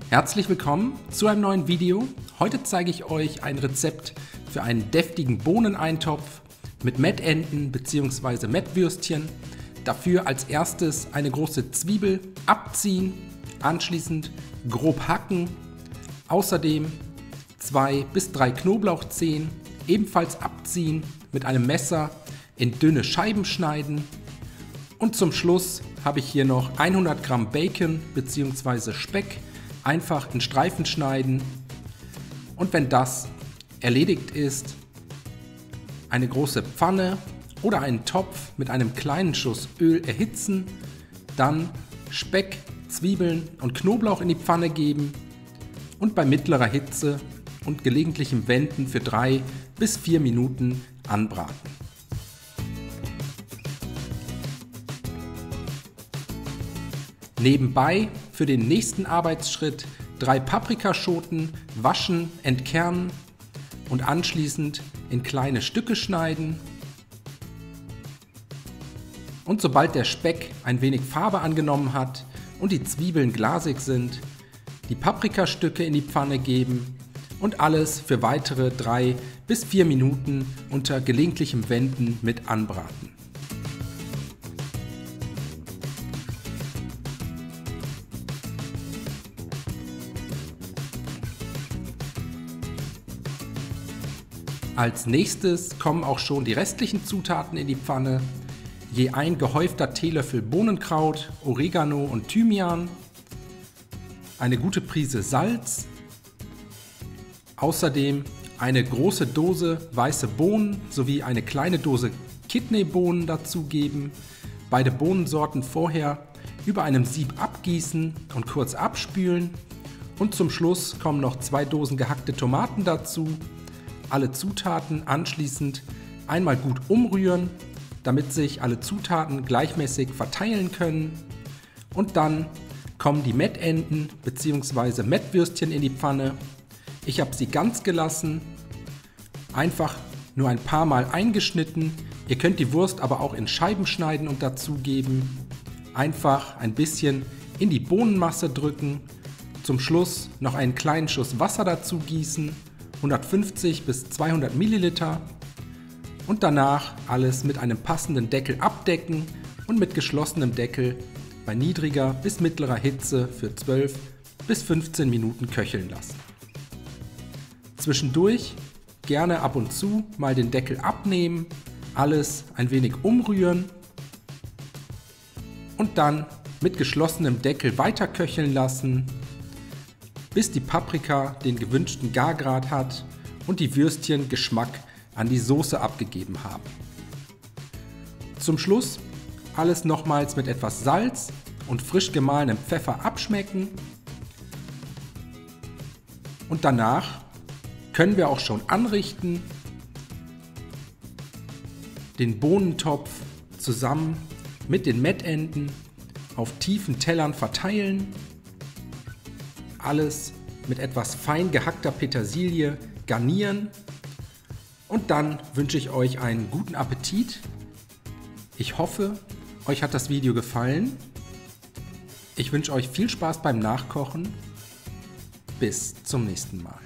Herzlich willkommen zu einem neuen Video. Heute zeige ich euch ein Rezept für einen deftigen Bohneneintopf mit Mettenten bzw. Mettwürstchen. Dafür als erstes eine große Zwiebel abziehen, anschließend grob hacken. Außerdem 2 bis 3 Knoblauchzehen ebenfalls abziehen, mit einem Messer in dünne Scheiben schneiden. Und zum Schluss habe ich hier noch 100 Gramm Bacon bzw. Speck einfach in Streifen schneiden. Und wenn das erledigt ist, eine große Pfanne oder einen Topf mit einem kleinen Schuss Öl erhitzen, dann Speck, Zwiebeln und Knoblauch in die Pfanne geben und bei mittlerer Hitze und gelegentlichem Wenden für 3 bis 4 Minuten anbraten. Nebenbei für den nächsten Arbeitsschritt 3 Paprikaschoten waschen, entkernen und anschließend in kleine Stücke schneiden. Und sobald der Speck ein wenig Farbe angenommen hat und die Zwiebeln glasig sind, die Paprikastücke in die Pfanne geben und alles für weitere 3 bis 4 Minuten unter gelegentlichem Wenden mit anbraten. Als nächstes kommen auch schon die restlichen Zutaten in die Pfanne. Je ein gehäufter Teelöffel Bohnenkraut, Oregano und Thymian, eine gute Prise Salz, außerdem eine große Dose weiße Bohnen sowie eine kleine Dose Kidneybohnen dazugeben. Beide Bohnensorten vorher über einem Sieb abgießen und kurz abspülen. Und zum Schluss kommen noch 2 Dosen gehackte Tomaten dazu. Alle Zutaten anschließend einmal gut umrühren, damit sich alle Zutaten gleichmäßig verteilen können. Und dann kommen die Mettenten bzw. Mettwürstchen in die Pfanne. Ich habe sie ganz gelassen, einfach nur ein paar Mal eingeschnitten. Ihr könnt die Wurst aber auch in Scheiben schneiden und dazugeben. Einfach ein bisschen in die Bohnenmasse drücken. Zum Schluss noch einen kleinen Schuss Wasser dazu gießen. 150 bis 200 Milliliter und danach alles mit einem passenden Deckel abdecken und mit geschlossenem Deckel bei niedriger bis mittlerer Hitze für 12 bis 15 Minuten köcheln lassen. Zwischendurch gerne ab und zu mal den Deckel abnehmen, alles ein wenig umrühren und dann mit geschlossenem Deckel weiter köcheln lassen, bis die Paprika den gewünschten Gargrad hat und die Würstchen Geschmack an die Soße abgegeben haben. Zum Schluss alles nochmals mit etwas Salz und frisch gemahlenem Pfeffer abschmecken. Und danach können wir auch schon anrichten, den Bohnentopf zusammen mit den Mettenten auf tiefen Tellern verteilen. Alles mit etwas fein gehackter Petersilie garnieren und dann wünsche ich euch einen guten Appetit. Ich hoffe, euch hat das Video gefallen. Ich wünsche euch viel Spaß beim Nachkochen. Bis zum nächsten Mal.